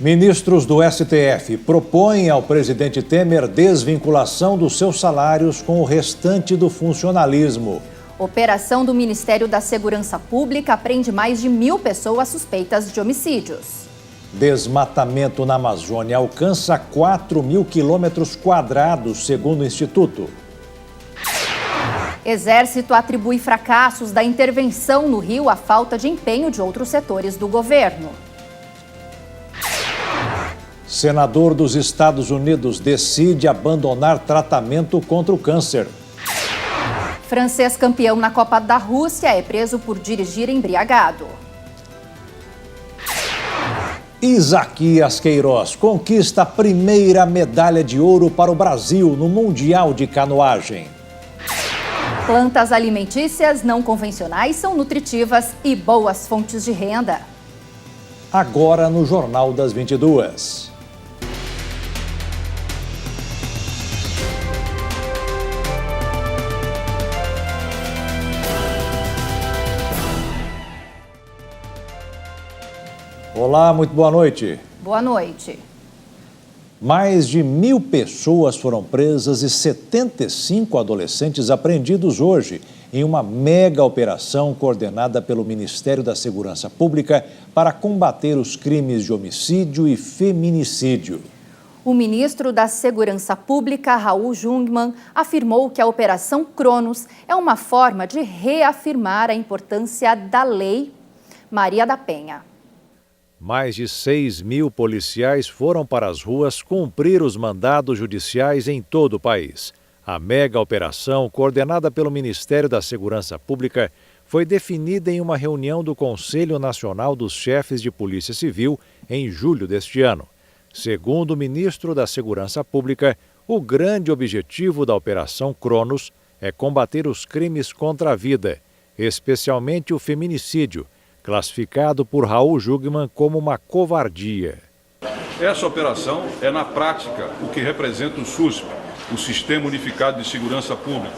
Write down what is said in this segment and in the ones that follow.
Ministros do STF propõem ao presidente Temer desvinculação dos seus salários com o restante do funcionalismo. Operação do Ministério da Segurança Pública prende mais de 1.000 pessoas suspeitas de homicídios. Desmatamento na Amazônia alcança 4.000 quilômetros quadrados, segundo o Instituto. Exército atribui fracassos da intervenção no Rio à falta de empenho de outros setores do governo. Senador dos Estados Unidos decide abandonar tratamento contra o câncer. Francês campeão na Copa da Rússia é preso por dirigir embriagado. Isaquias Queiroz conquista a primeira medalha de ouro para o Brasil no Mundial de Canoagem. Plantas alimentícias não convencionais são nutritivas e boas fontes de renda. Agora no Jornal das 22. Olá, muito boa noite. Boa noite. Mais de 1.000 pessoas foram presas e 75 adolescentes apreendidos hoje em uma mega operação coordenada pelo Ministério da Segurança Pública para combater os crimes de homicídio e feminicídio. O ministro da Segurança Pública, Raul Jungmann, afirmou que a Operação Cronos é uma forma de reafirmar a importância da Lei Maria da Penha. Mais de 6.000 policiais foram para as ruas cumprir os mandados judiciais em todo o país. A mega operação, coordenada pelo Ministério da Segurança Pública, foi definida em uma reunião do Conselho Nacional dos Chefes de Polícia Civil em julho deste ano. Segundo o ministro da Segurança Pública, o grande objetivo da Operação Cronos é combater os crimes contra a vida, especialmente o feminicídio, classificado por Raul Jungmann como uma covardia. Essa operação é, na prática, o que representa o SUSP, o Sistema Unificado de Segurança Pública,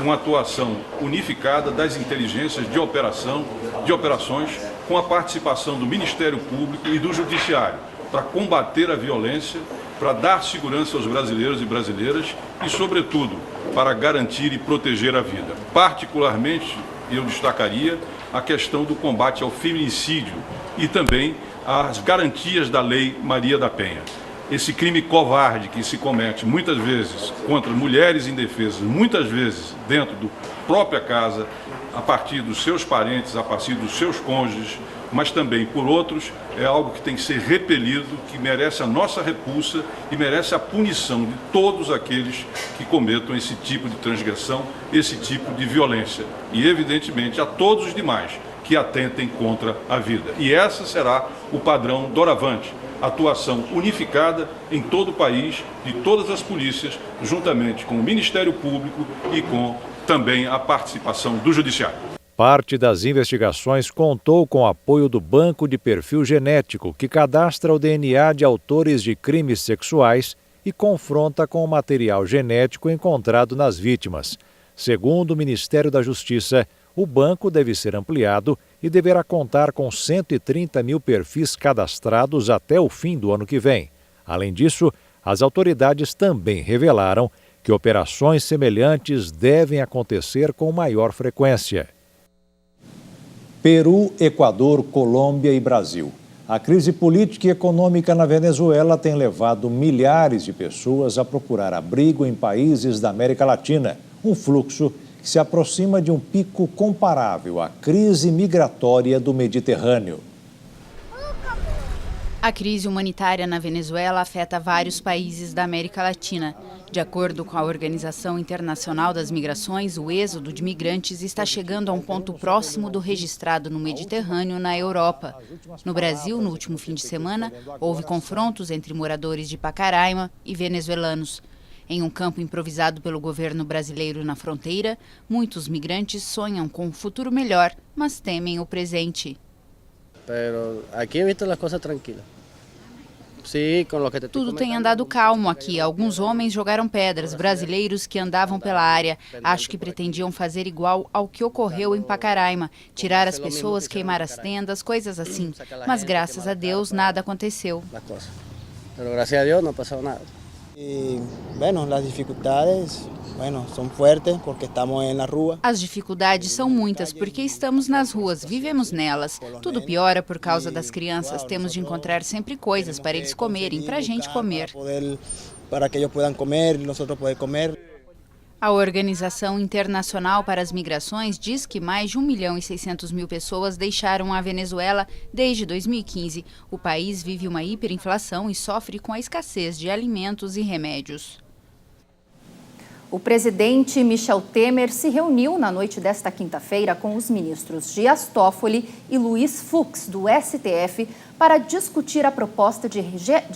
uma atuação unificada das inteligências de operações, com a participação do Ministério Público e do Judiciário, para combater a violência, para dar segurança aos brasileiros e brasileiras e, sobretudo, para garantir e proteger a vida. Particularmente, eu destacaria a questão do combate ao feminicídio e também as garantias da Lei Maria da Penha. Esse crime covarde que se comete muitas vezes contra mulheres indefesas, muitas vezes dentro da própria casa, a partir dos seus parentes, a partir dos seus cônjuges, mas também por outros, é algo que tem que ser repelido, que merece a nossa repulsa e merece a punição de todos aqueles que cometam esse tipo de transgressão, esse tipo de violência. E, evidentemente, a todos os demais que atentem contra a vida. E essa será o padrão doravante, atuação unificada em todo o país, de todas as polícias, juntamente com o Ministério Público e com também a participação do Judiciário. Parte das investigações contou com o apoio do Banco de Perfil Genético, que cadastra o DNA de autores de crimes sexuais e confronta com o material genético encontrado nas vítimas. Segundo o Ministério da Justiça, o banco deve ser ampliado e deverá contar com 130.000 perfis cadastrados até o fim do ano que vem. Além disso, as autoridades também revelaram que operações semelhantes devem acontecer com maior frequência. Peru, Equador, Colômbia e Brasil. A crise política e econômica na Venezuela tem levado milhares de pessoas a procurar abrigo em países da América Latina, um fluxo que se aproxima de um pico comparável à crise migratória do Mediterrâneo. A crise humanitária na Venezuela afeta vários países da América Latina. De acordo com a Organização Internacional das Migrações, o êxodo de migrantes está chegando a um ponto próximo do registrado no Mediterrâneo, na Europa. No Brasil, no último fim de semana, houve confrontos entre moradores de Pacaraima e venezuelanos. Em um campo improvisado pelo governo brasileiro na fronteira, muitos migrantes sonham com um futuro melhor, mas temem o presente. Pero aquí he visto las cosas tranquilas. Tudo tem andado calmo aqui. Alguns homens jogaram pedras, brasileiros que andavam pela área. Acho que pretendiam fazer igual ao que ocorreu em Pacaraima, tirar as pessoas, queimar as tendas, coisas assim. Mas graças a Deus nada aconteceu. Pero gracias a Dios no pasó nada. Y bueno, las dificultades, son fuertes porque estamos en la rua. As dificuldades são muitas porque estamos nas ruas, vivemos nelas. Tudo piora por causa das crianças. Temos de encontrar sempre coisas para eles comerem, para a gente comer. Para que eles possam comer, nós podemos comer. A Organização Internacional para as Migrações diz que mais de 1.600.000 pessoas deixaram a Venezuela desde 2015. O país vive uma hiperinflação e sofre com a escassez de alimentos e remédios. O presidente Michel Temer se reuniu na noite desta quinta-feira com os ministros Dias Toffoli e Luiz Fux, do STF, para discutir a proposta de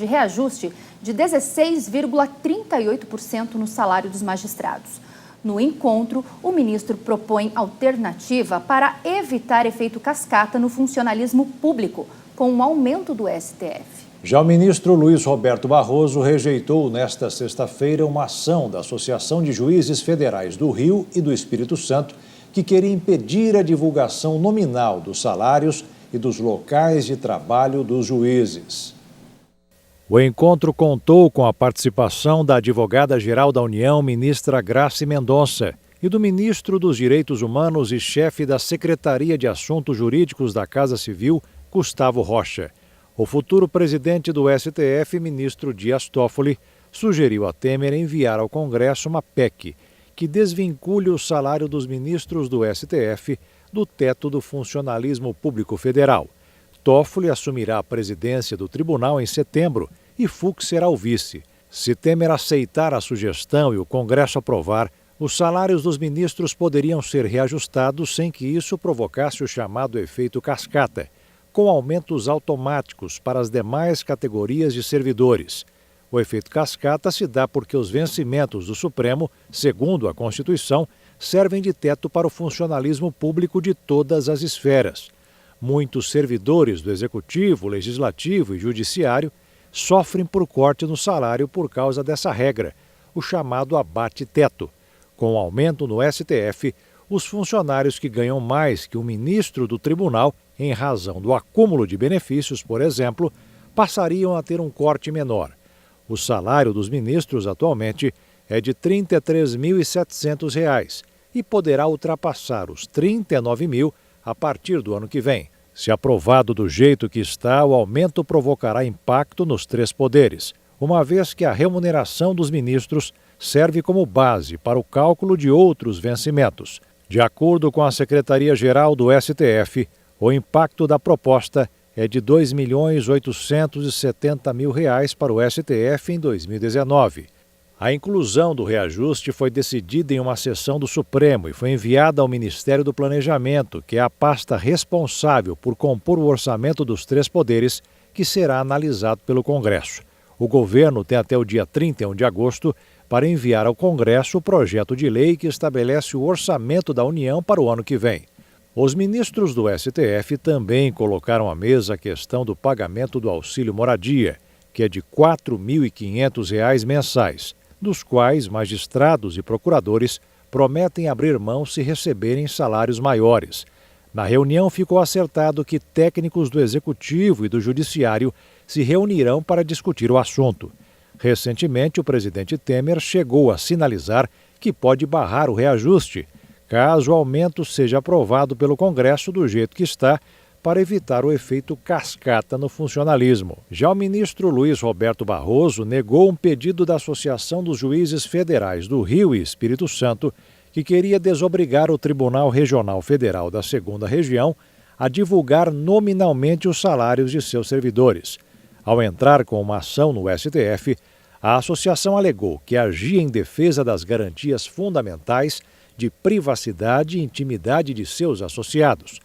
reajuste de 16,38% no salário dos magistrados. No encontro, o ministro propõe alternativa para evitar efeito cascata no funcionalismo público, com o aumento do STF. Já o ministro Luiz Roberto Barroso rejeitou nesta sexta-feira uma ação da Associação de Juízes Federais do Rio e do Espírito Santo que queria impedir a divulgação nominal dos salários e dos locais de trabalho dos juízes. O encontro contou com a participação da advogada-geral da União, ministra Grace Mendonça, e do ministro dos Direitos Humanos e chefe da Secretaria de Assuntos Jurídicos da Casa Civil, Gustavo Rocha. O futuro presidente do STF, ministro Dias Toffoli, sugeriu a Temer enviar ao Congresso uma PEC que desvincule o salário dos ministros do STF do teto do funcionalismo público federal. Toffoli assumirá a presidência do tribunal em setembro e Fux será o vice. Se Temer aceitar a sugestão e o Congresso aprovar, os salários dos ministros poderiam ser reajustados sem que isso provocasse o chamado efeito cascata, com aumentos automáticos para as demais categorias de servidores. O efeito cascata se dá porque os vencimentos do Supremo, segundo a Constituição, servem de teto para o funcionalismo público de todas as esferas. Muitos servidores do Executivo, Legislativo e Judiciário sofrem por corte no salário por causa dessa regra, o chamado abate-teto. Com o aumento no STF, os funcionários que ganham mais que o ministro do tribunal, em razão do acúmulo de benefícios, por exemplo, passariam a ter um corte menor. O salário dos ministros atualmente é de R$ 33.700 e poderá ultrapassar os R$ 39.000 a partir do ano que vem. Se aprovado do jeito que está, o aumento provocará impacto nos três poderes, uma vez que a remuneração dos ministros serve como base para o cálculo de outros vencimentos. De acordo com a Secretaria-Geral do STF, o impacto da proposta é de R$ 2.870.000 para o STF em 2019. A inclusão do reajuste foi decidida em uma sessão do Supremo e foi enviada ao Ministério do Planejamento, que é a pasta responsável por compor o orçamento dos três poderes, que será analisado pelo Congresso. O governo tem até o dia 31 de agosto para enviar ao Congresso o projeto de lei que estabelece o orçamento da União para o ano que vem. Os ministros do STF também colocaram à mesa a questão do pagamento do auxílio moradia, que é de R$ 4.500 mensais, dos quais magistrados e procuradores prometem abrir mão se receberem salários maiores. Na reunião ficou acertado que técnicos do Executivo e do Judiciário se reunirão para discutir o assunto. Recentemente, o presidente Temer chegou a sinalizar que pode barrar o reajuste, caso o aumento seja aprovado pelo Congresso do jeito que está, para evitar o efeito cascata no funcionalismo. Já o ministro Luiz Roberto Barroso negou um pedido da Associação dos Juízes Federais do Rio e Espírito Santo, que queria desobrigar o Tribunal Regional Federal da 2ª Região a divulgar nominalmente os salários de seus servidores. Ao entrar com uma ação no STF, a associação alegou que agia em defesa das garantias fundamentais de privacidade e intimidade de seus associados.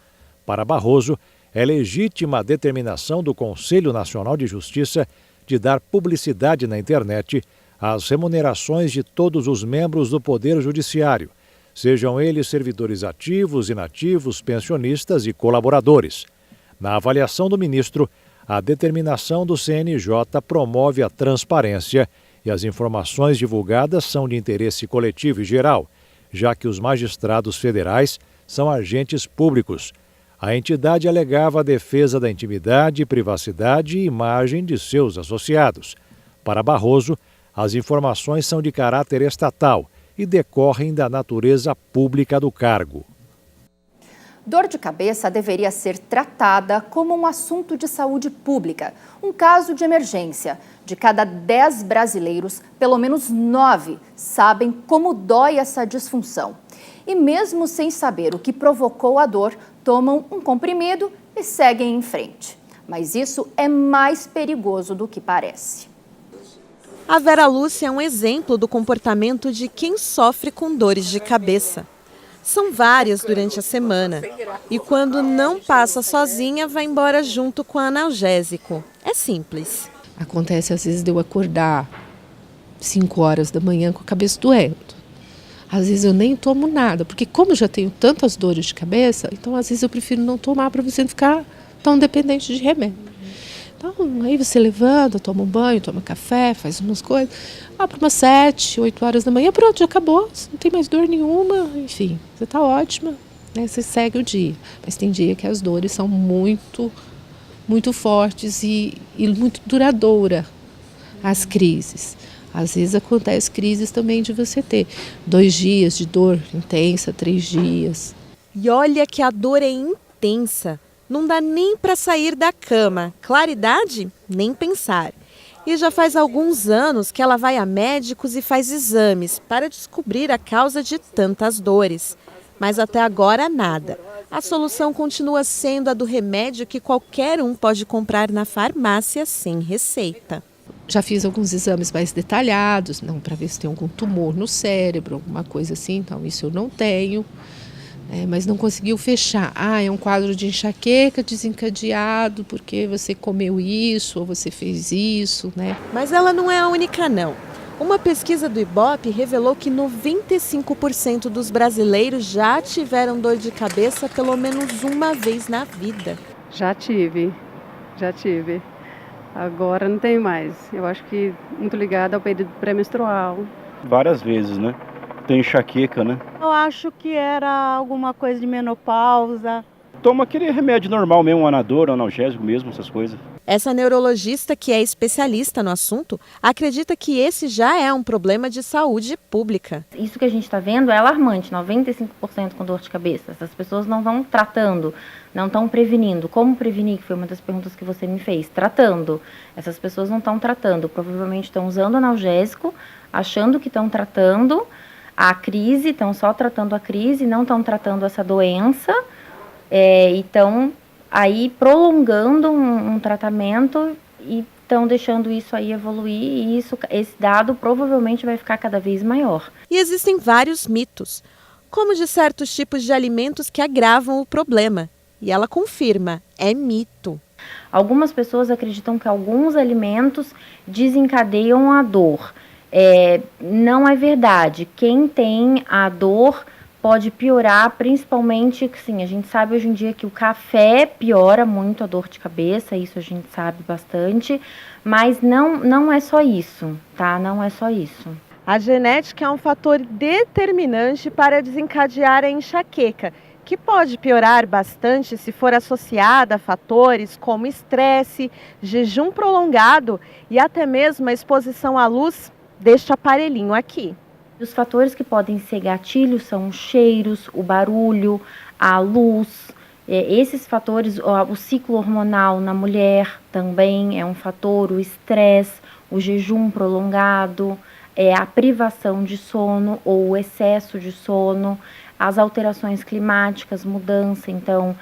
Para Barroso, é legítima a determinação do Conselho Nacional de Justiça de dar publicidade na internet às remunerações de todos os membros do Poder Judiciário, sejam eles servidores ativos, inativos, pensionistas e colaboradores. Na avaliação do ministro, A determinação do CNJ promove a transparência e as informações divulgadas são de interesse coletivo e geral, já que os magistrados federais são agentes públicos. A entidade alegava a defesa da intimidade, privacidade e imagem de seus associados. Para Barroso, as informações são de caráter estatal e decorrem da natureza pública do cargo. Dor de cabeça deveria ser tratada como um assunto de saúde pública, um caso de emergência. De cada 10 brasileiros, pelo menos 9 sabem como dói essa disfunção. E mesmo sem saber o que provocou a dor, tomam um comprimido e seguem em frente. Mas isso é mais perigoso do que parece. A Vera Lúcia é um exemplo do comportamento de quem sofre com dores de cabeça. São várias durante a semana. E quando não passa sozinha, vai embora junto com o analgésico. É simples. Acontece às vezes de eu acordar 5 horas da manhã com a cabeça doendo. Às vezes eu nem tomo nada, porque como eu já tenho tantas dores de cabeça, então às vezes eu prefiro não tomar para você não ficar tão dependente de remédio. Então aí você levanta, toma um banho, toma café, faz umas coisas. Para umas 7, 8 horas da manhã, pronto, já acabou, você não tem mais dor nenhuma, enfim, você está ótima, né? Você segue o dia. Mas tem dia que as dores são muito fortes e muito duradoura, as crises. Às vezes acontece crises também de você ter 2 dias de dor intensa, 3 dias. E olha que a dor é intensa, não dá nem para sair da cama. Claridade? Nem pensar. E já faz alguns anos que ela vai a médicos e faz exames para descobrir a causa de tantas dores. Mas até agora nada. A solução continua sendo a do remédio que qualquer um pode comprar na farmácia sem receita. Já fiz alguns exames mais detalhados, para ver se tem algum tumor no cérebro, alguma coisa assim, então isso eu não tenho. Mas não conseguiu fechar. É um quadro de enxaqueca desencadeado porque você comeu isso ou você fez isso, né? Mas ela não é a única, não. Uma pesquisa do Ibope revelou que 95% dos brasileiros já tiveram dor de cabeça pelo menos uma vez na vida. Já tive. Agora não tem mais. Eu acho que muito ligado ao período pré-menstrual. Várias vezes, né? Tem enxaqueca, né? Eu acho que era alguma coisa de menopausa. Toma aquele remédio normal mesmo, um anador, analgésico mesmo, essas coisas. Essa neurologista, que é especialista no assunto, acredita que esse já é um problema de saúde pública. Isso que a gente está vendo é alarmante, 95% com dor de cabeça. Essas pessoas não vão tratando, não estão prevenindo. Como prevenir, que foi uma das perguntas que você me fez? Tratando. Essas pessoas não estão tratando, provavelmente estão usando analgésico, achando que estão tratando a crise, estão só tratando a crise, não estão tratando essa doença, então aí prolongando um tratamento e estão deixando isso aí evoluir e esse dado provavelmente vai ficar cada vez maior. E existem vários mitos, como de certos tipos de alimentos que agravam o problema. E ela confirma, é mito. Algumas pessoas acreditam que alguns alimentos desencadeiam a dor. Não é verdade. Quem tem a dor pode piorar, principalmente, sim, a gente sabe hoje em dia que o café piora muito a dor de cabeça, isso a gente sabe bastante, mas não é só isso, tá? Não é só isso. A genética é um fator determinante para desencadear a enxaqueca, que pode piorar bastante se for associada a fatores como estresse, jejum prolongado e até mesmo a exposição à luz deste aparelhinho aqui. Os fatores que podem ser gatilhos são os cheiros, o barulho, a luz. Esses fatores, o ciclo hormonal na mulher também é um fator, o estresse, o jejum prolongado, a privação de sono ou o excesso de sono, as alterações climáticas, mudança, então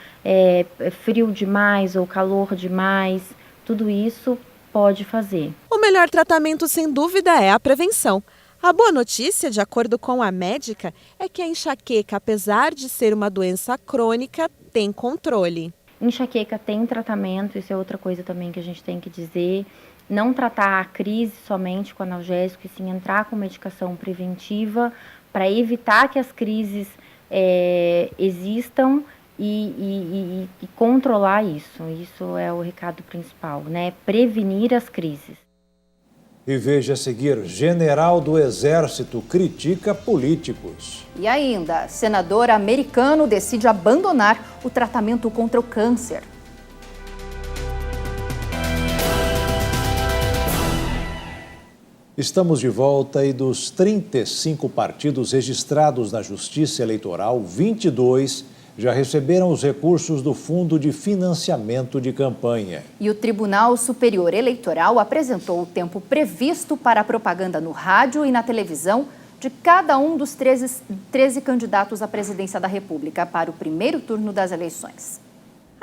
frio demais ou calor demais, tudo isso pode fazer. O melhor tratamento, sem dúvida, é a prevenção. A boa notícia, de acordo com a médica, é que a enxaqueca, apesar de ser uma doença crônica, tem controle. Enxaqueca tem tratamento, isso é outra coisa também que a gente tem que dizer. Não tratar a crise somente com analgésico, e sim entrar com medicação preventiva para evitar que as crises existam e controlar isso. Isso é o recado principal, né? Prevenir as crises. E veja a seguir, general do Exército critica políticos. E ainda, senador americano decide abandonar o tratamento contra o câncer. Estamos de volta e dos 35 partidos registrados na Justiça Eleitoral, 22 já receberam os recursos do Fundo de Financiamento de Campanha. E o Tribunal Superior Eleitoral apresentou o tempo previsto para a propaganda no rádio e na televisão de cada um dos 13 candidatos à presidência da República para o primeiro turno das eleições.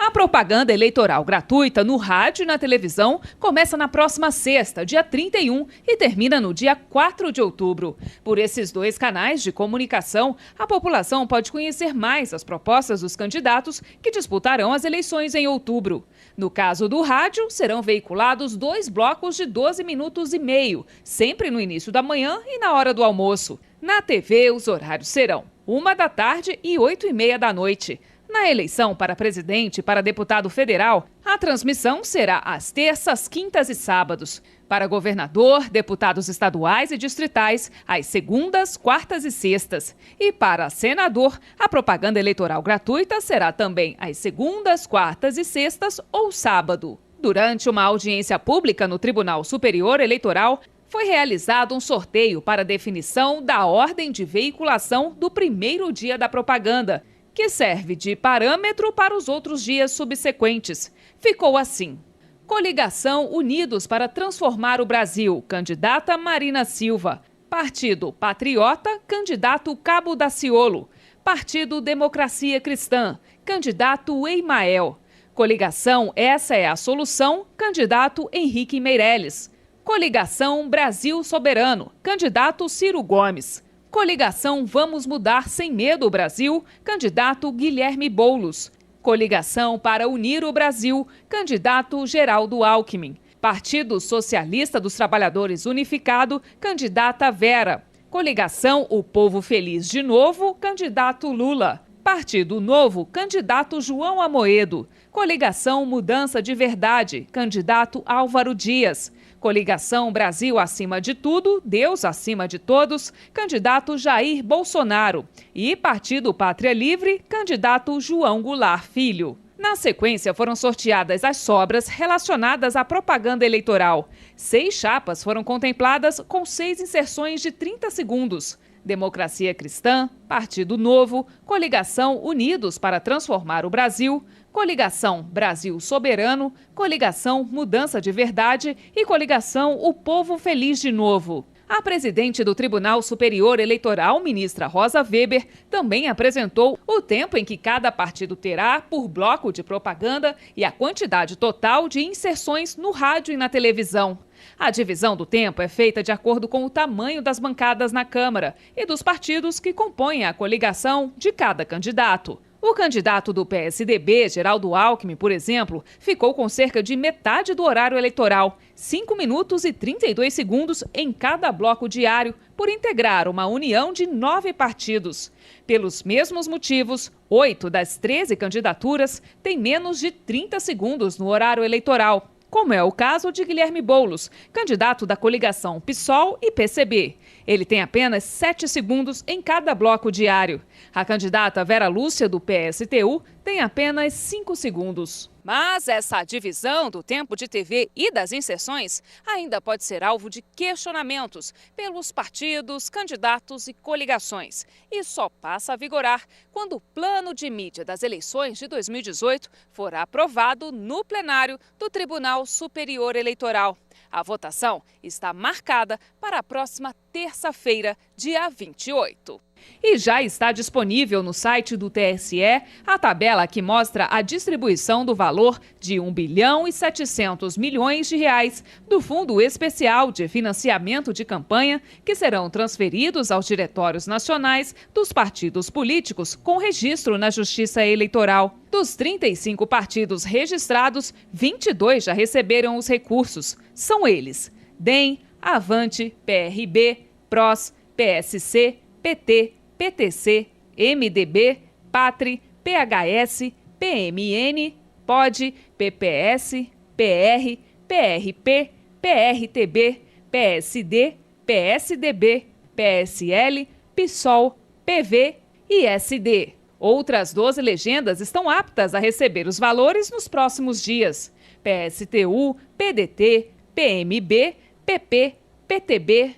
A propaganda eleitoral gratuita no rádio e na televisão começa na próxima sexta, dia 31, e termina no dia 4 de outubro. Por esses 2 canais de comunicação, a população pode conhecer mais as propostas dos candidatos que disputarão as eleições em outubro. No caso do rádio, serão veiculados 2 blocos de 12 minutos e meio, sempre no início da manhã e na hora do almoço. Na TV, os horários serão 1 da tarde e 8h30 da noite. Na eleição para presidente e para deputado federal, a transmissão será às terças, quintas e sábados. Para governador, deputados estaduais e distritais, às segundas, quartas e sextas. E para senador, a propaganda eleitoral gratuita será também às segundas, quartas e sextas ou sábado. Durante uma audiência pública no Tribunal Superior Eleitoral, foi realizado um sorteio para definição da ordem de veiculação do primeiro dia da propaganda, que serve de parâmetro para os outros dias subsequentes. Ficou assim: Coligação Unidos para Transformar o Brasil, candidata Marina Silva. Partido Patriota, candidato Cabo Daciolo. Partido Democracia Cristã, candidato Eimael. Coligação Essa é a Solução, candidato Henrique Meirelles. Coligação Brasil Soberano, candidato Ciro Gomes. Coligação Vamos Mudar Sem Medo Brasil, candidato Guilherme Boulos. Coligação para Unir o Brasil, candidato Geraldo Alckmin. Partido Socialista dos Trabalhadores Unificado, candidata Vera. Coligação O Povo Feliz de Novo, candidato Lula. Partido Novo, candidato João Amoedo. Coligação Mudança de Verdade, candidato Álvaro Dias. Coligação Brasil Acima de Tudo, Deus Acima de Todos, candidato Jair Bolsonaro. E Partido Pátria Livre, candidato João Goulart Filho. Na sequência, foram sorteadas as sobras relacionadas à propaganda eleitoral. 6 chapas foram contempladas com 6 inserções de 30 segundos. Democracia Cristã, Partido Novo, Coligação Unidos para Transformar o Brasil, Coligação Brasil Soberano, Coligação Mudança de Verdade e Coligação O Povo Feliz de Novo. A presidente do Tribunal Superior Eleitoral, ministra Rosa Weber, também apresentou o tempo em que cada partido terá por bloco de propaganda e a quantidade total de inserções no rádio e na televisão. A divisão do tempo é feita de acordo com o tamanho das bancadas na Câmara e dos partidos que compõem a coligação de cada candidato. O candidato do PSDB, Geraldo Alckmin, por exemplo, ficou com cerca de metade do horário eleitoral, 5 minutos e 32 segundos em cada bloco diário, por integrar uma união de 9 partidos. Pelos mesmos motivos, 8 das 13 candidaturas têm menos de 30 segundos no horário eleitoral, como é o caso de Guilherme Boulos, candidato da coligação PSOL e PCB. Ele tem apenas 7 segundos em cada bloco diário. A candidata Vera Lúcia, do PSTU, tem apenas 5 segundos. Mas essa divisão do tempo de TV e das inserções ainda pode ser alvo de questionamentos pelos partidos, candidatos e coligações. E só passa a vigorar quando o plano de mídia das eleições de 2018 for aprovado no plenário do Tribunal Superior Eleitoral. A votação está marcada para a próxima terça-feira, dia 28. E já está disponível no site do TSE a tabela que mostra a distribuição do valor de R$ 1 bilhão e 700 milhões de reais do Fundo Especial de Financiamento de Campanha, que serão transferidos aos diretórios nacionais dos partidos políticos com registro na Justiça Eleitoral. Dos 35 partidos registrados, 22 já receberam os recursos. São eles: DEM, Avante, PRB, PROS, PSC, PT, PTC, MDB, PATRI, PHS, PMN, POD, PPS, PR, PRP, PRTB, PSD, PSDB, PSL, PSOL, PV e SD. Outras 12 legendas estão aptas a receber os valores nos próximos dias. PSTU, PDT, PMB, PP, PTB,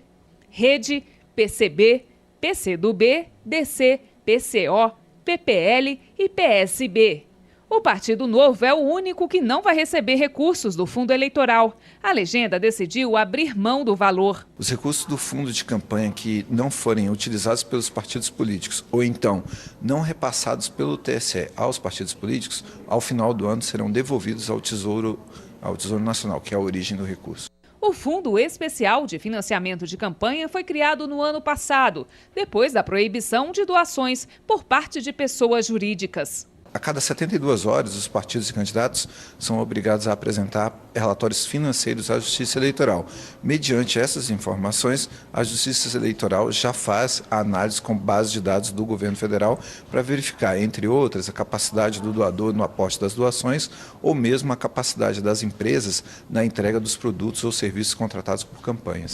Rede, PCB, PCdoB, DC, PCO, PPL e PSB. O Partido Novo é o único que não vai receber recursos do fundo eleitoral. A legenda decidiu abrir mão do valor. Os recursos do fundo de campanha que não forem utilizados pelos partidos políticos ou então não repassados pelo TSE aos partidos políticos, ao final do ano serão devolvidos ao Tesouro Nacional, que é a origem do recurso. O Fundo Especial de Financiamento de Campanha foi criado no ano passado, depois da proibição de doações por parte de pessoas jurídicas. A cada 72 horas, os partidos e candidatos são obrigados a apresentar relatórios financeiros à Justiça Eleitoral. Mediante essas informações, a Justiça Eleitoral já faz a análise com base de dados do governo federal para verificar, entre outras, a capacidade do doador no aporte das doações ou mesmo a capacidade das empresas na entrega dos produtos ou serviços contratados por campanhas.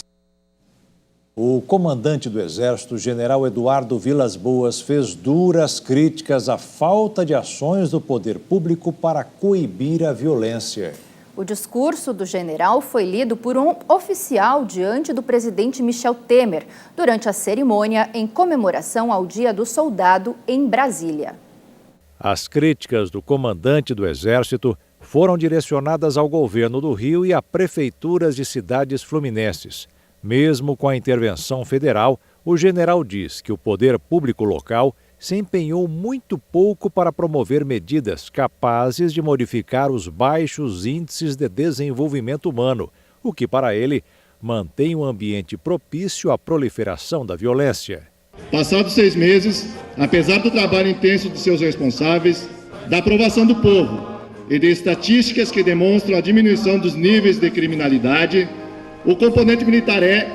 O comandante do Exército, general Eduardo Vilas Boas, fez duras críticas à falta de ações do poder público para coibir a violência. O discurso do general foi lido por um oficial diante do presidente Michel Temer, durante a cerimônia em comemoração ao Dia do Soldado em Brasília. As críticas do comandante do Exército foram direcionadas ao governo do Rio e a prefeituras de cidades fluminenses. Mesmo com a intervenção federal, o general diz que o poder público local se empenhou muito pouco para promover medidas capazes de modificar os baixos índices de desenvolvimento humano, o que, para ele, mantém um ambiente propício à proliferação da violência. Passados 6 meses, apesar do trabalho intenso de seus responsáveis, da aprovação do povo e de estatísticas que demonstram a diminuição dos níveis de criminalidade, o componente militar é,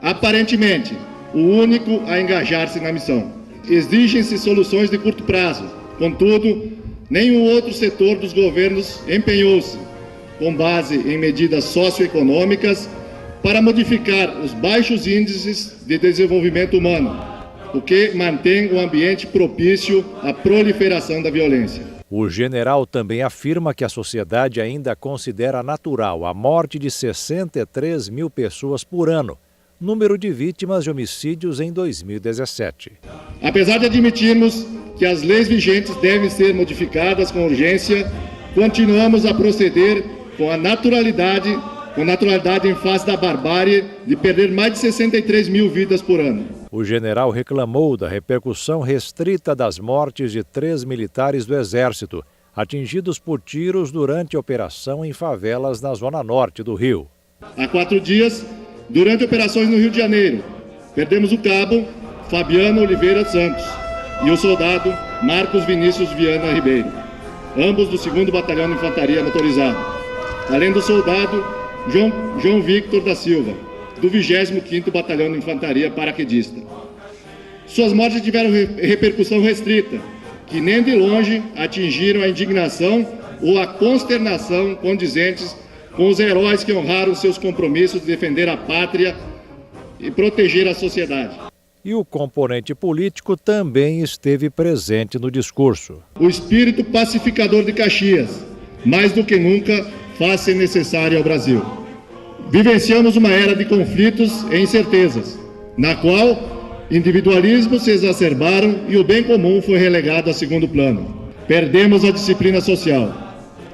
aparentemente, o único a engajar-se na missão. Exigem-se soluções de curto prazo. Contudo, nenhum outro setor dos governos empenhou-se, com base em medidas socioeconômicas, para modificar os baixos índices de desenvolvimento humano, o que mantém o ambiente propício à proliferação da violência. O general também afirma que a sociedade ainda considera natural a morte de 63 mil pessoas por ano, número de vítimas de homicídios em 2017. Apesar de admitirmos que as leis vigentes devem ser modificadas com urgência, continuamos a proceder com naturalidade em face da barbárie de perder mais de 63 mil vidas por ano. O general reclamou da repercussão restrita das mortes de 3 militares do Exército, atingidos por tiros durante a operação em favelas na zona norte do Rio. Há 4 dias, durante operações no Rio de Janeiro, perdemos o cabo Fabiano Oliveira Santos e o soldado Marcos Vinícius Viana Ribeiro, ambos do 2º Batalhão de Infantaria Motorizado, além do soldado João Victor da Silva, do 25º Batalhão de Infantaria Paraquedista. Suas mortes tiveram repercussão restrita, que nem de longe atingiram a indignação ou a consternação condizentes com os heróis que honraram seus compromissos de defender a pátria e proteger a sociedade. E o componente político também esteve presente no discurso. O espírito pacificador de Caxias, mais do que nunca, faz-se necessário ao Brasil. Vivenciamos uma era de conflitos e incertezas, na qual individualismos se exacerbaram e o bem comum foi relegado a segundo plano. Perdemos a disciplina social,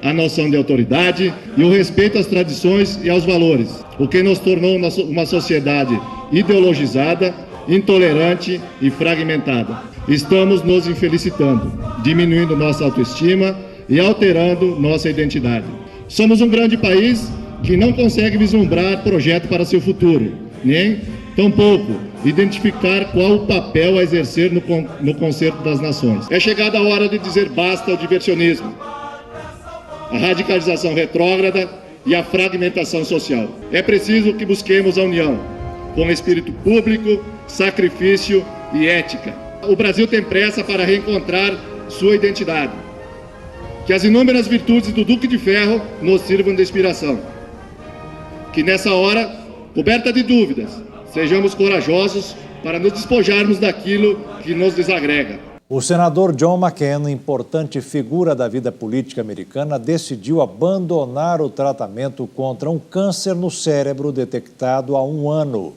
a noção de autoridade e o respeito às tradições e aos valores, o que nos tornou uma sociedade ideologizada, intolerante e fragmentada. Estamos nos infelicitando, diminuindo nossa autoestima e alterando nossa identidade. Somos um grande país que não consegue vislumbrar projeto para seu futuro, nem, tampouco, identificar qual o papel a exercer no concerto das nações. É chegada a hora de dizer basta ao diversionismo, a radicalização retrógrada e a fragmentação social. É preciso que busquemos a união, com espírito público, sacrifício e ética. O Brasil tem pressa para reencontrar sua identidade. Que as inúmeras virtudes do Duque de Ferro nos sirvam de inspiração. Que nessa hora, coberta de dúvidas, sejamos corajosos para nos despojarmos daquilo que nos desagrega. O senador John McCain, importante figura da vida política americana, decidiu abandonar o tratamento contra um câncer no cérebro detectado há 1 ano.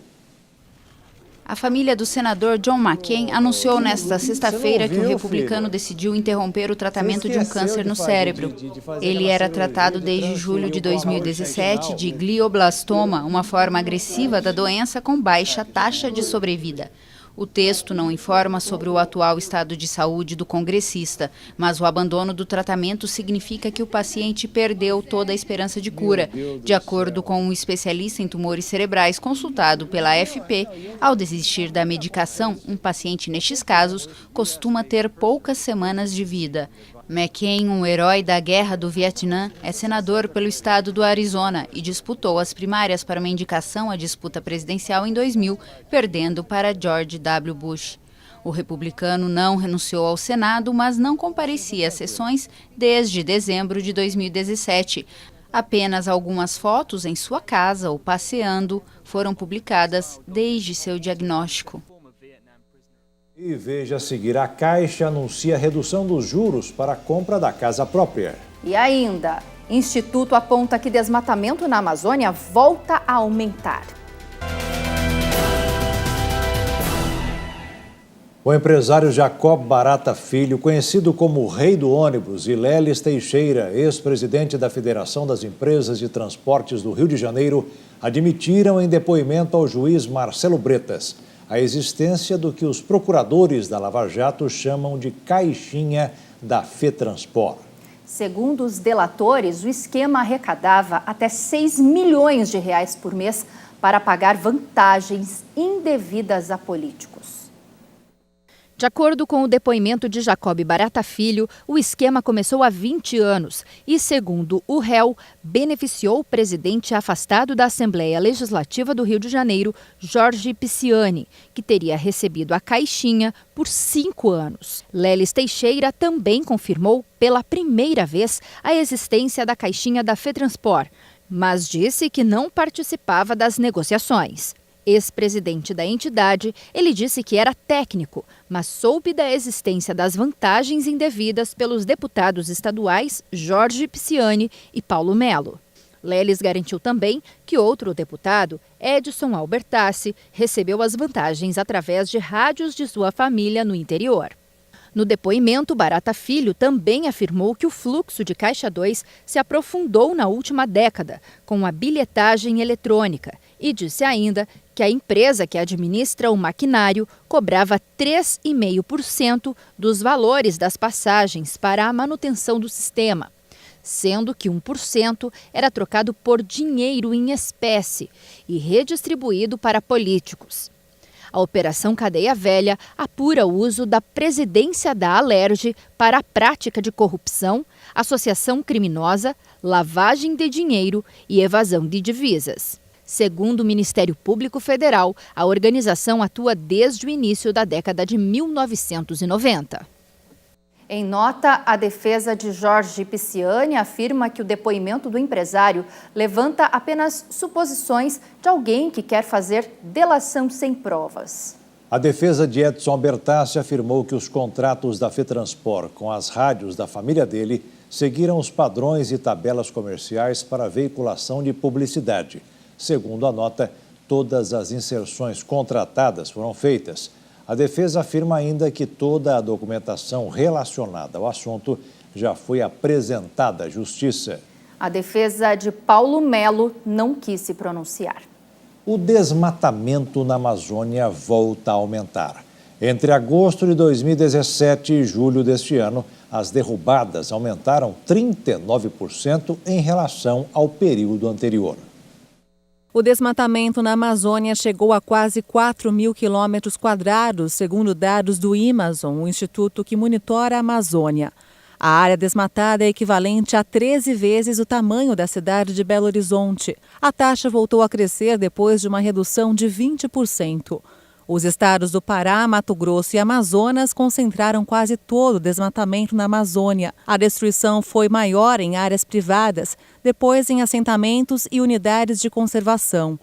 A família do senador John McCain anunciou nesta sexta-feira que o republicano decidiu interromper o tratamento de um câncer no cérebro. Ele era tratado desde julho de 2017 de glioblastoma, uma forma agressiva da doença com baixa taxa de sobrevida. O texto não informa sobre o atual estado de saúde do congressista, mas o abandono do tratamento significa que o paciente perdeu toda a esperança de cura. De acordo com um especialista em tumores cerebrais consultado pela AFP, ao desistir da medicação, um paciente nestes casos costuma ter poucas semanas de vida. McCain, um herói da Guerra do Vietnã, é senador pelo estado do Arizona e disputou as primárias para uma indicação à disputa presidencial em 2000, perdendo para George W. Bush. O republicano não renunciou ao Senado, mas não comparecia às sessões desde dezembro de 2017. Apenas algumas fotos em sua casa ou passeando foram publicadas desde seu diagnóstico. E veja a seguir, a Caixa anuncia redução dos juros para a compra da casa própria. E ainda, Instituto aponta que desmatamento na Amazônia volta a aumentar. O empresário Jacob Barata Filho, conhecido como o Rei do Ônibus, e Lelis Teixeira, ex-presidente da Federação das Empresas de Transportes do Rio de Janeiro, admitiram em depoimento ao juiz Marcelo Bretas a existência do que os procuradores da Lava Jato chamam de caixinha da FETranspor. Segundo os delatores, o esquema arrecadava até 6 milhões de reais por mês para pagar vantagens indevidas a políticos. De acordo com o depoimento de Jacob Barata Filho, o esquema começou há 20 anos e, segundo o réu, beneficiou o presidente afastado da Assembleia Legislativa do Rio de Janeiro, Jorge Pisciani, que teria recebido a caixinha por 5 anos. Lelis Teixeira também confirmou pela primeira vez a existência da caixinha da FETranspor, mas disse que não participava das negociações. Ex-presidente da entidade, ele disse que era técnico, mas soube da existência das vantagens indevidas pelos deputados estaduais Jorge Pisciani e Paulo Melo. Lelis garantiu também que outro deputado, Edson Albertassi, recebeu as vantagens através de rádios de sua família no interior. No depoimento, Barata Filho também afirmou que o fluxo de Caixa 2 se aprofundou na última década, com a bilhetagem eletrônica, e disse ainda que a empresa que administra o maquinário cobrava 3,5% dos valores das passagens para a manutenção do sistema, sendo que 1% era trocado por dinheiro em espécie e redistribuído para políticos. A Operação Cadeia Velha apura o uso da presidência da Alerj para a prática de corrupção, associação criminosa, lavagem de dinheiro e evasão de divisas. Segundo o Ministério Público Federal, a organização atua desde o início da década de 1990. Em nota, a defesa de Jorge Pisciani afirma que o depoimento do empresário levanta apenas suposições de alguém que quer fazer delação sem provas. A defesa de Edson Albertassi afirmou que os contratos da FETranspor com as rádios da família dele seguiram os padrões e tabelas comerciais para a veiculação de publicidade. Segundo a nota, todas as inserções contratadas foram feitas. A defesa afirma ainda que toda a documentação relacionada ao assunto já foi apresentada à Justiça. A defesa de Paulo Melo não quis se pronunciar. O desmatamento na Amazônia volta a aumentar. Entre agosto de 2017 e julho deste ano, as derrubadas aumentaram 39% em relação ao período anterior. O desmatamento na Amazônia chegou a quase 4.000 quilômetros quadrados, segundo dados do Amazon, o instituto que monitora a Amazônia. A área desmatada é equivalente a 13 vezes o tamanho da cidade de Belo Horizonte. A taxa voltou a crescer depois de uma redução de 20%. Os estados do Pará, Mato Grosso e Amazonas concentraram quase todo o desmatamento na Amazônia. A destruição foi maior em áreas privadas, depois em assentamentos e unidades de conservação.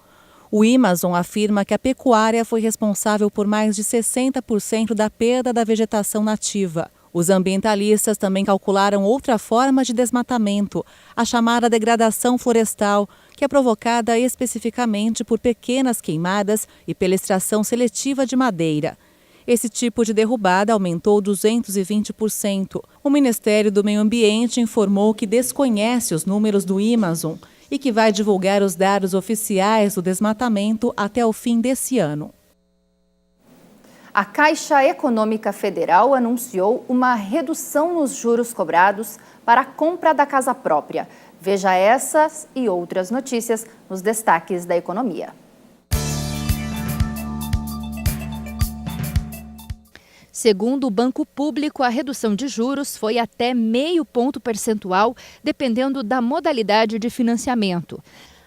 O Imazon afirma que a pecuária foi responsável por mais de 60% da perda da vegetação nativa. Os ambientalistas também calcularam outra forma de desmatamento, a chamada degradação florestal, que é provocada especificamente por pequenas queimadas e pela extração seletiva de madeira. Esse tipo de derrubada aumentou 220%. O Ministério do Meio Ambiente informou que desconhece os números do Imazon e que vai divulgar os dados oficiais do desmatamento até o fim desse ano. A Caixa Econômica Federal anunciou uma redução nos juros cobrados para a compra da casa própria. Veja essas e outras notícias nos destaques da economia. Segundo o Banco Público, a redução de juros foi até 0,5 ponto percentual, dependendo da modalidade de financiamento.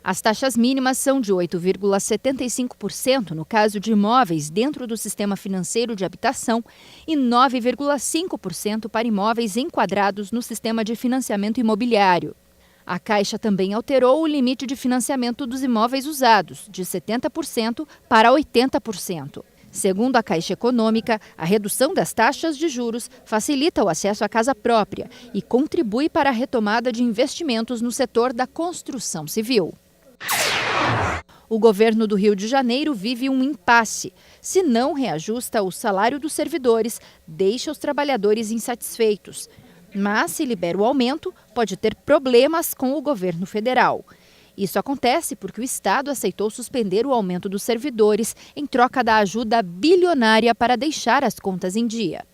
As taxas mínimas são de 8,75% no caso de imóveis dentro do sistema financeiro de habitação e 9,5% para imóveis enquadrados no sistema de financiamento imobiliário. A Caixa também alterou o limite de financiamento dos imóveis usados, de 70% para 80%. Segundo a Caixa Econômica, a redução das taxas de juros facilita o acesso à casa própria e contribui para a retomada de investimentos no setor da construção civil. O governo do Rio de Janeiro vive um impasse. Se não reajusta o salário dos servidores, deixa os trabalhadores insatisfeitos. Mas, se libera o aumento, pode ter problemas com o governo federal. Isso acontece porque o Estado aceitou suspender o aumento dos servidores em troca da ajuda bilionária para deixar as contas em dia.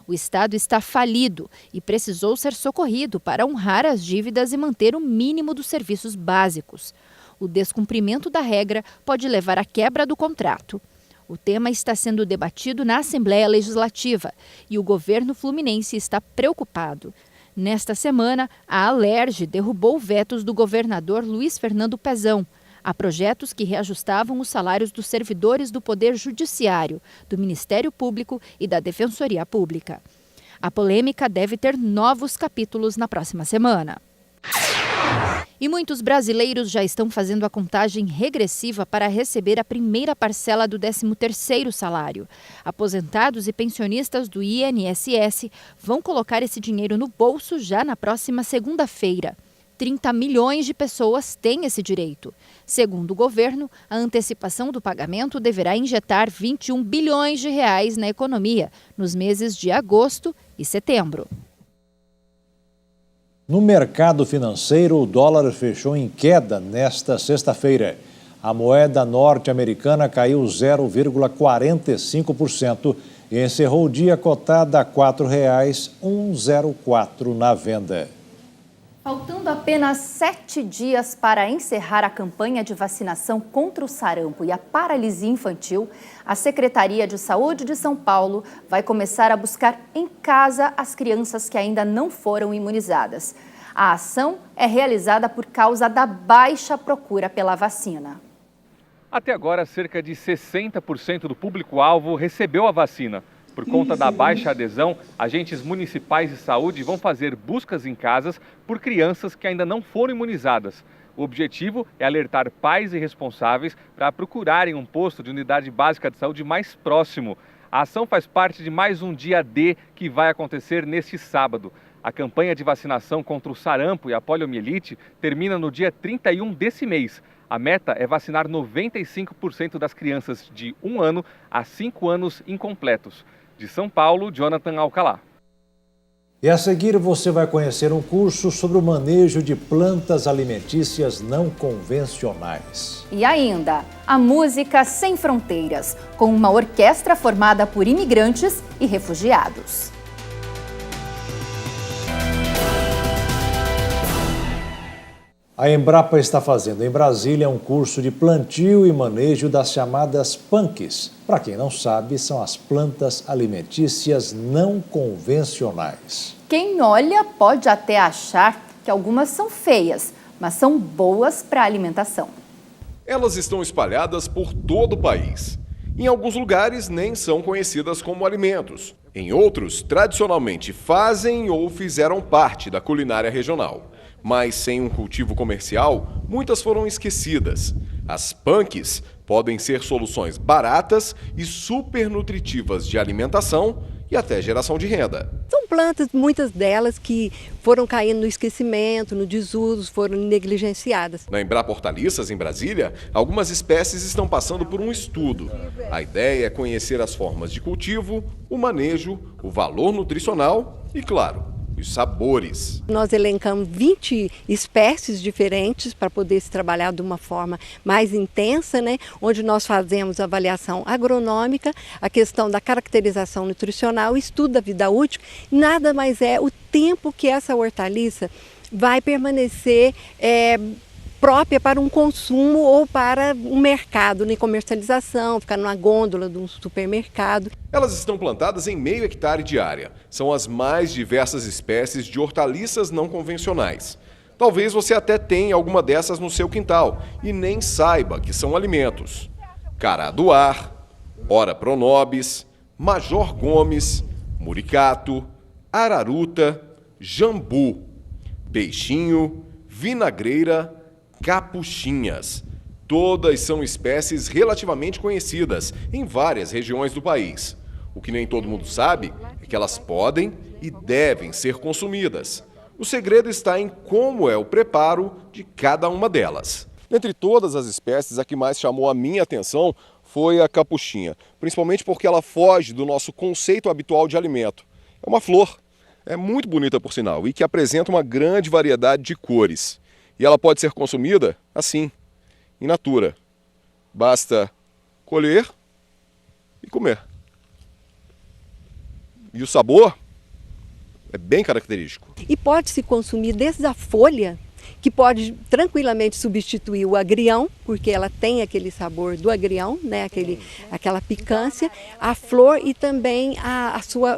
O Estado está falido e precisou ser socorrido para honrar as dívidas e manter o mínimo dos serviços básicos. O descumprimento da regra pode levar à quebra do contrato. O tema está sendo debatido na Assembleia Legislativa e o governo fluminense está preocupado. Nesta semana, a Alerj derrubou vetos do governador Luiz Fernando Pezão a projetos que reajustavam os salários dos servidores do Poder Judiciário, do Ministério Público e da Defensoria Pública. A polêmica deve ter novos capítulos na próxima semana. E muitos brasileiros já estão fazendo a contagem regressiva para receber a primeira parcela do 13º salário. Aposentados e pensionistas do INSS vão colocar esse dinheiro no bolso já na próxima segunda-feira. 30 milhões de pessoas têm esse direito. Segundo o governo, a antecipação do pagamento deverá injetar 21 bilhões de reais na economia nos meses de agosto e setembro. No mercado financeiro, o dólar fechou em queda nesta sexta-feira. A moeda norte-americana caiu 0,45% e encerrou o dia cotada a R$ 4,104 na venda. Faltando apenas 7 dias para encerrar a campanha de vacinação contra o sarampo e a paralisia infantil, a Secretaria de Saúde de São Paulo vai começar a buscar em casa as crianças que ainda não foram imunizadas. A ação é realizada por causa da baixa procura pela vacina. Até agora, cerca de 60% do público-alvo recebeu a vacina. Por conta da baixa adesão, agentes municipais de saúde vão fazer buscas em casas por crianças que ainda não foram imunizadas. O objetivo é alertar pais e responsáveis para procurarem um posto de unidade básica de saúde mais próximo. A ação faz parte de mais um dia D que vai acontecer neste sábado. A campanha de vacinação contra o sarampo e a poliomielite termina no dia 31 desse mês. A meta é vacinar 95% das crianças de 1 ano a 5 anos incompletos. De São Paulo, Jonathan Alcalá. E a seguir você vai conhecer um curso sobre o manejo de plantas alimentícias não convencionais. E ainda, a música Sem Fronteiras, com uma orquestra formada por imigrantes e refugiados. A Embrapa está fazendo em Brasília um curso de plantio e manejo das chamadas punks. Para quem não sabe, são as plantas alimentícias não convencionais. Quem olha pode até achar que algumas são feias, mas são boas para a alimentação. Elas estão espalhadas por todo o país. Em alguns lugares nem são conhecidas como alimentos. Em outros, tradicionalmente fazem ou fizeram parte da culinária regional. Mas sem um cultivo comercial, muitas foram esquecidas. As punks podem ser soluções baratas e super nutritivas de alimentação e até geração de renda. São plantas, muitas delas, que foram caindo no esquecimento, no desuso, foram negligenciadas. Na Embrapa Hortaliças, em Brasília, algumas espécies estão passando por um estudo. A ideia é conhecer as formas de cultivo, o manejo, o valor nutricional e, claro, os sabores. Nós elencamos 20 espécies diferentes para poder se trabalhar de uma forma mais intensa, né? Onde nós fazemos avaliação agronômica, a questão da caracterização nutricional, estudo da vida útil. Nada mais é o tempo que essa hortaliça vai permanecer própria para um consumo ou para um mercado, em comercialização, ficar numa gôndola de um supermercado. Elas estão plantadas em meio hectare de área. São as mais diversas espécies de hortaliças não convencionais. Talvez você até tenha alguma dessas no seu quintal e nem saiba que são alimentos. Cará do ar, Ora pronobis, Major Gomes, muricato, araruta, jambu, peixinho, vinagreira, capuchinhas. Todas são espécies relativamente conhecidas em várias regiões do país. O que nem todo mundo sabe é que elas podem e devem ser consumidas. O segredo está em como é o preparo de cada uma delas. Entre todas as espécies, a que mais chamou a minha atenção foi a capuchinha, principalmente porque ela foge do nosso conceito habitual de alimento. É uma flor, é muito bonita por sinal, e que apresenta uma grande variedade de cores. E ela pode ser consumida assim, in natura. Basta colher e comer. E o sabor é bem característico. E pode se consumir desde a folha, que pode tranquilamente substituir o agrião, porque ela tem aquele sabor do agrião, né? Aquela picância, a flor e também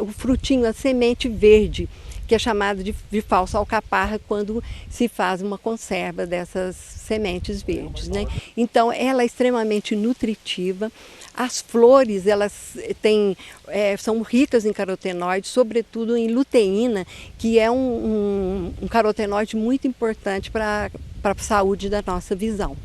o frutinho, a semente verde, que é chamado de falsa alcaparra quando se faz uma conserva dessas sementes verdes, né? Então, ela é extremamente nutritiva. As flores, elas são ricas em carotenoides, sobretudo em luteína, que é um carotenoide muito importante para a saúde da nossa visão.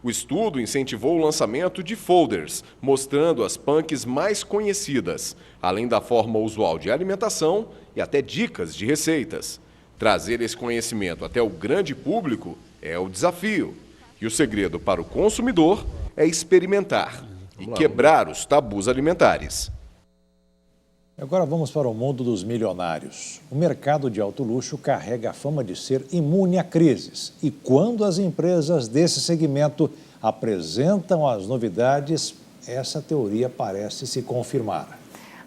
O estudo incentivou o lançamento de folders, mostrando as punks mais conhecidas, além da forma usual de alimentação e até dicas de receitas. Trazer esse conhecimento até o grande público é o desafio. E o segredo para o consumidor é experimentar e quebrar os tabus alimentares. Agora vamos para o mundo dos milionários. O mercado de alto luxo carrega a fama de ser imune a crises. E quando as empresas desse segmento apresentam as novidades, essa teoria parece se confirmar.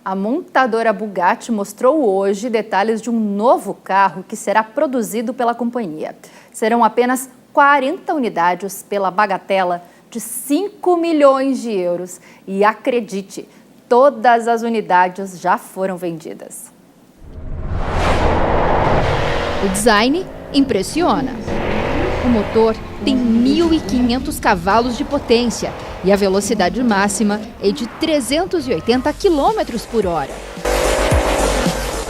A montadora Bugatti mostrou hoje detalhes de um novo carro que será produzido pela companhia. Serão apenas 40 unidades pela bagatela de 5 milhões de euros. E acredite, todas as unidades já foram vendidas. O design impressiona. O motor tem 1.500 cavalos de potência e a velocidade máxima é de 380 km por hora.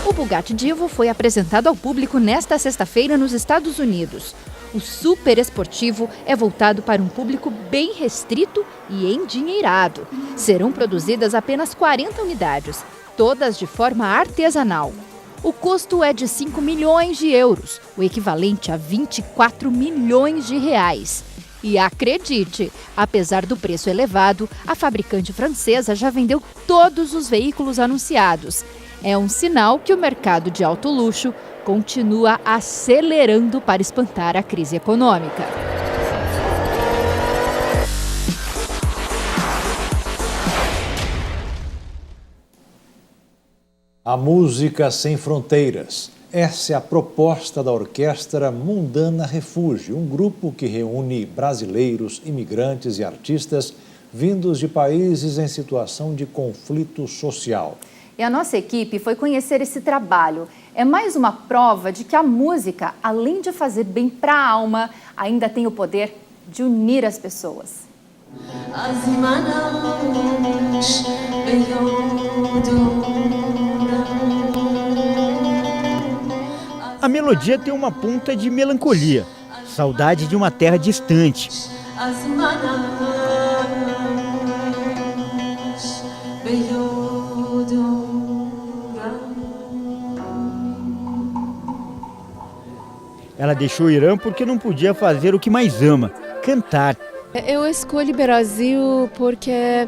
O Bugatti Divo foi apresentado ao público nesta sexta-feira nos Estados Unidos. O super esportivo é voltado para um público bem restrito e endinheirado. Serão produzidas apenas 40 unidades, todas de forma artesanal. O custo é de 5 milhões de euros, o equivalente a 24 milhões de reais. E acredite, apesar do preço elevado, a fabricante francesa já vendeu todos os veículos anunciados. É um sinal que o mercado de alto luxo continua acelerando para espantar a crise econômica. A música sem fronteiras. Essa é a proposta da Orquestra Mundana Refúgio, um grupo que reúne brasileiros, imigrantes e artistas vindos de países em situação de conflito social. E a nossa equipe foi conhecer esse trabalho. É mais uma prova de que a música, além de fazer bem para a alma, ainda tem o poder de unir as pessoas. A melodia tem uma ponta de melancolia, saudade de uma terra distante. Ela deixou o Irã porque não podia fazer o que mais ama, cantar. Eu escolhi Brasil porque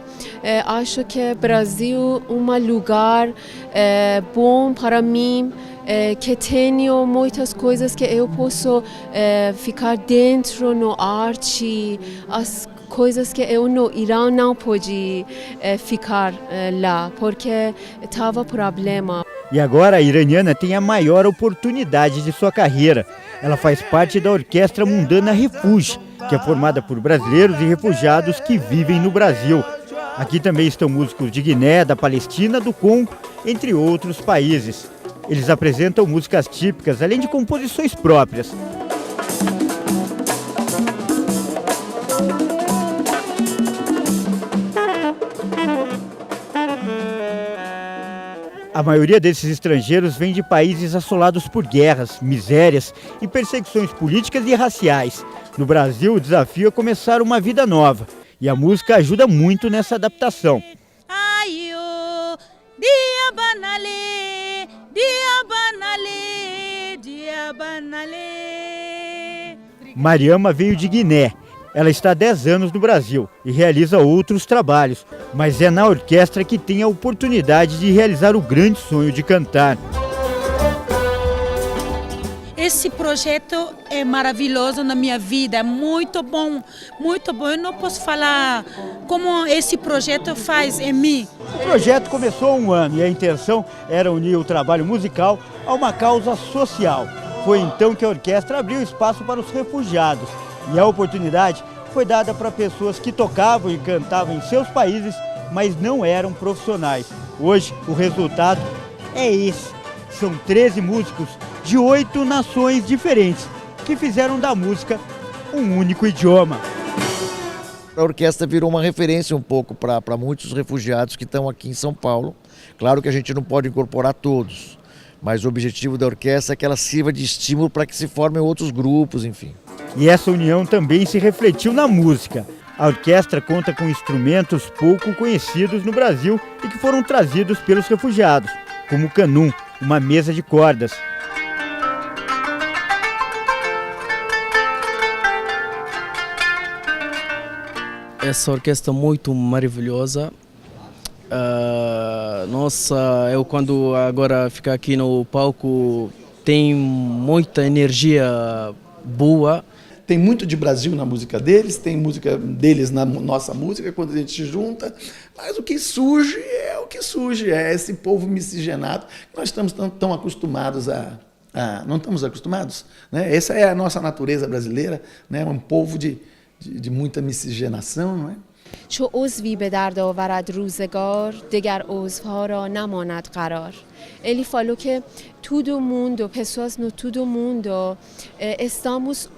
acho que Brasil é um lugar bom para mim, que tenho muitas coisas que eu posso ficar dentro no arte, as coisas que eu no Irã não pude ficar lá, porque estava problema. E agora a iraniana tem a maior oportunidade de sua carreira. Ela faz parte da Orquestra Mundana Refuge, que é formada por brasileiros e refugiados que vivem no Brasil. Aqui também estão músicos de Guiné, da Palestina, do Congo, entre outros países. Eles apresentam músicas típicas, além de composições próprias. A maioria desses estrangeiros vem de países assolados por guerras, misérias e perseguições políticas e raciais. No Brasil, o desafio é começar uma vida nova. E a música ajuda muito nessa adaptação. Mariama veio de Guiné. Ela está há 10 anos no Brasil e realiza outros trabalhos, mas é na orquestra que tem a oportunidade de realizar o grande sonho de cantar. Esse projeto é maravilhoso na minha vida, é muito bom, muito bom. Eu não posso falar como esse projeto faz em mim. O projeto começou há um ano e a intenção era unir o trabalho musical a uma causa social. Foi então que a orquestra abriu espaço para os refugiados. E a oportunidade foi dada para pessoas que tocavam e cantavam em seus países, mas não eram profissionais. Hoje, o resultado é esse. São 13 músicos de 8 nações diferentes que fizeram da música um único idioma. A orquestra virou uma referência um pouco para muitos refugiados que estão aqui em São Paulo. Claro que a gente não pode incorporar todos, mas o objetivo da orquestra é que ela sirva de estímulo para que se formem outros grupos, enfim. E essa união também se refletiu na música. A orquestra conta com instrumentos pouco conhecidos no Brasil e que foram trazidos pelos refugiados, como o canum, uma mesa de cordas. Essa orquestra é muito maravilhosa. Nossa, eu quando agora ficar aqui no palco tem muita energia boa. Tem muito de Brasil na música deles, tem música deles na nossa música, quando a gente se junta, mas o que surge é o que surge, é esse povo miscigenado que nós estamos tão acostumados não estamos acostumados, né? Essa é a nossa natureza brasileira, né? Um povo de muita miscigenação, não é? چو عضوی به درد آورد روزگار دیگر عضوها را نماند قرار. Ele falou que todo mundo, pessoas no todo mundo, estamos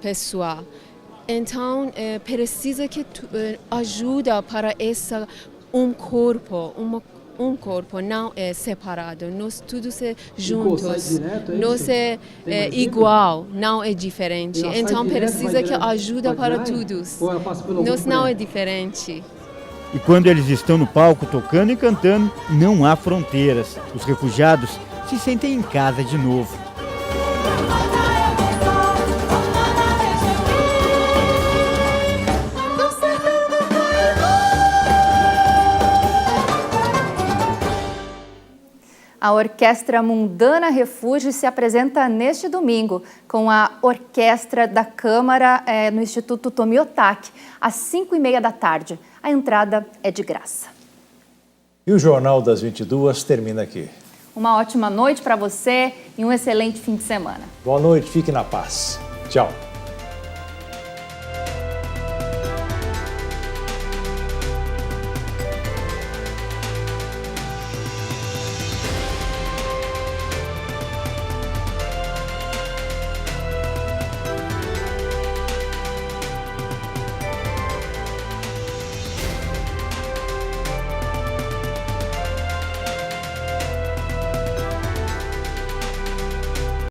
pessoa. Então precisa que ajuda para esse corpo, corpo não é separado, nós todos juntos, nós é igual, não é diferente. Então precisa que ajuda para todos, nós não é diferente. E quando eles estão no palco tocando e cantando, não há fronteiras. Os refugiados se sentem em casa de novo. A Orquestra Mundana Refuge se apresenta neste domingo com a Orquestra da Câmara no Instituto Tomiotaki, às 5h30 da tarde. A entrada é de graça. E o Jornal das 22 termina aqui. Uma ótima noite para você e um excelente fim de semana. Boa noite, fique na paz. Tchau.